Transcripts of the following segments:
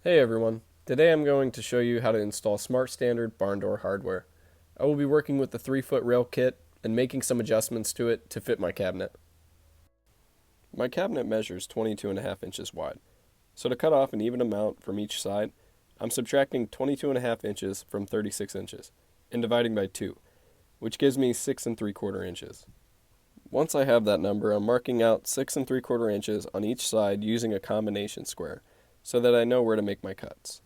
Hey everyone, today I'm going to show you how to install smart standard barn door hardware. I will be working with the 3-foot rail kit and making some adjustments to it to fit my cabinet. My cabinet measures 22.5 inches wide, so to cut off an even amount from each side, I'm subtracting 22.5 inches from 36 inches and dividing by 2, which gives me 6 3/4 inches. Once I have that number, I'm marking out 6 3/4 inches on each side using a combination square, so that I know where to make my cuts.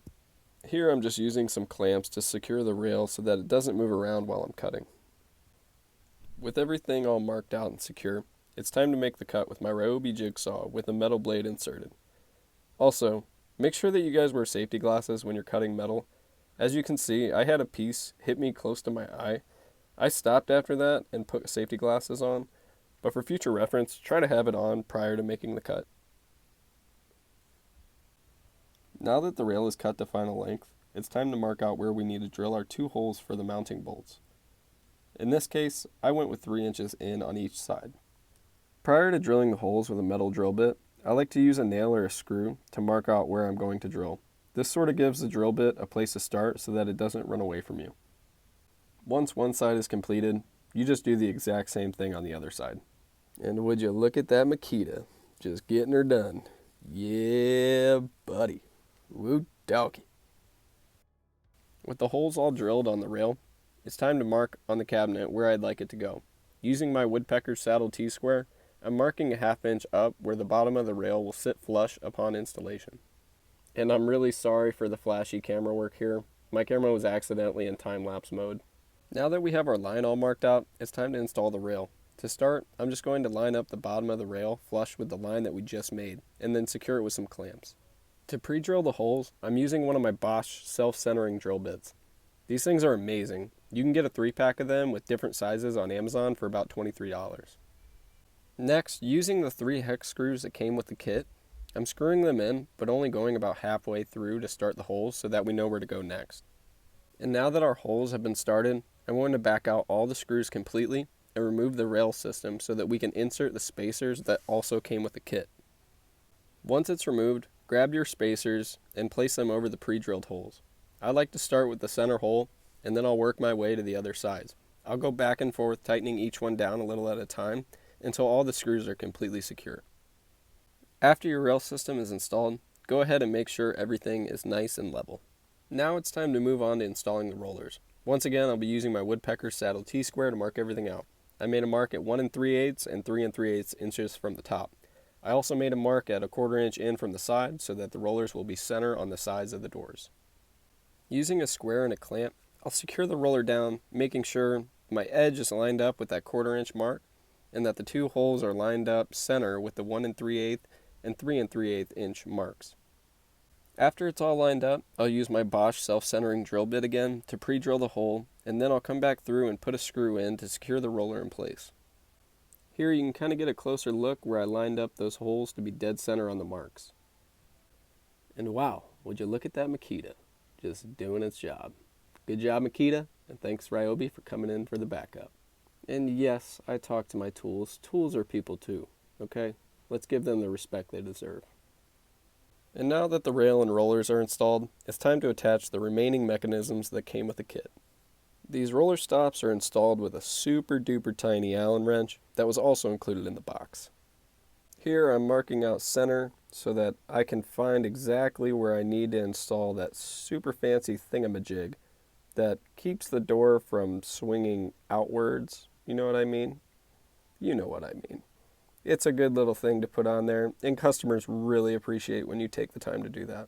Here I'm just using some clamps to secure the rail so that it doesn't move around while I'm cutting. With everything all marked out and secure, it's time to make the cut with my Ryobi jigsaw with a metal blade inserted. Also, make sure that you guys wear safety glasses when you're cutting metal. As you can see, I had a piece hit me close to my eye. I stopped after that and put safety glasses on, but for future reference, try to have it on prior to making the cut. Now that the rail is cut to final length, it's time to mark out where we need to drill our 2 holes for the mounting bolts. In this case, I went with 3 inches in on each side. Prior to drilling the holes with a metal drill bit, I like to use a nail or a screw to mark out where I'm going to drill. This sort of gives the drill bit a place to start so that it doesn't run away from you. Once one side is completed, you just do the exact same thing on the other side. And would you look at that Makita, just getting her done. Yeah, buddy. Woo doggy. With the holes all drilled on the rail, it's time to mark on the cabinet where I'd like it to go. Using my Woodpecker saddle T-square, I'm marking a 1/2 inch up where the bottom of the rail will sit flush upon installation. And I'm really sorry for the flashy camera work here. My camera was accidentally in time-lapse mode. Now that we have our line all marked out, it's time to install the rail. To start, I'm just going to line up the bottom of the rail flush with the line that we just made, and then secure it with some clamps. To pre-drill the holes, I'm using one of my Bosch self-centering drill bits. These things are amazing. You can get a 3-pack of them with different sizes on Amazon for about $23. Next, using the 3 hex screws that came with the kit, I'm screwing them in, but only going about halfway through to start the holes so that we know where to go next. And now that our holes have been started, I'm going to back out all the screws completely and remove the rail system so that we can insert the spacers that also came with the kit. Once it's removed, grab your spacers and place them over the pre-drilled holes. I like to start with the center hole and then I'll work my way to the other sides. I'll go back and forth tightening each one down a little at a time until all the screws are completely secure. After your rail system is installed, go ahead and make sure everything is nice and level. Now it's time to move on to installing the rollers. Once again, I'll be using my Woodpecker saddle T-square to mark everything out. I made a mark at 1 3/8 and 3 3/8 inches from the top. I also made a mark at a 1/4 inch in from the side so that the rollers will be center on the sides of the doors. Using a square and a clamp, I'll secure the roller down, making sure my edge is lined up with that 1/4 inch mark and that the 2 holes are lined up center with the 1 3/8 and 3 3/8 inch marks. After it's all lined up, I'll use my Bosch self-centering drill bit again to pre-drill the hole, and then I'll come back through and put a screw in to secure the roller in place. Here you can kind of get a closer look where I lined up those holes to be dead center on the marks. And wow, would you look at that Makita, just doing its job. Good job, Makita, and thanks Ryobi for coming in for the backup. And yes, I talk to my tools. Tools are people too, okay? Let's give them the respect they deserve. And now that the rail and rollers are installed, it's time to attach the remaining mechanisms that came with the kit. These roller stops are installed with a super duper tiny Allen wrench that was also included in the box. Here I'm marking out center so that I can find exactly where I need to install that super fancy thingamajig that keeps the door from swinging outwards. You know what I mean? You know what I mean. It's a good little thing to put on there, and customers really appreciate when you take the time to do that.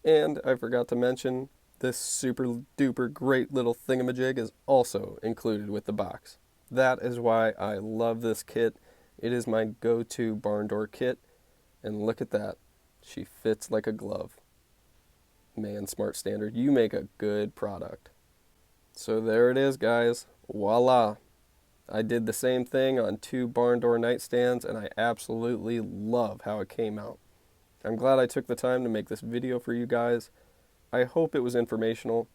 And I forgot to mention, this super duper great little thingamajig is also included with the box. That is why I love this kit. It is my go-to barn door kit. And look at that. She fits like a glove. Man, Smart Standard, you make a good product. So there it is, guys. Voila. I did the same thing on 2 barn door nightstands, and I absolutely love how it came out. I'm glad I took the time to make this video for you guys. I hope it was informational,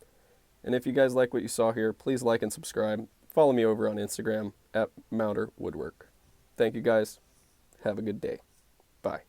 and if you guys like what you saw here, please like and subscribe. Follow me over on Instagram at @mounterwoodwork. Thank you guys. Have a good day. Bye.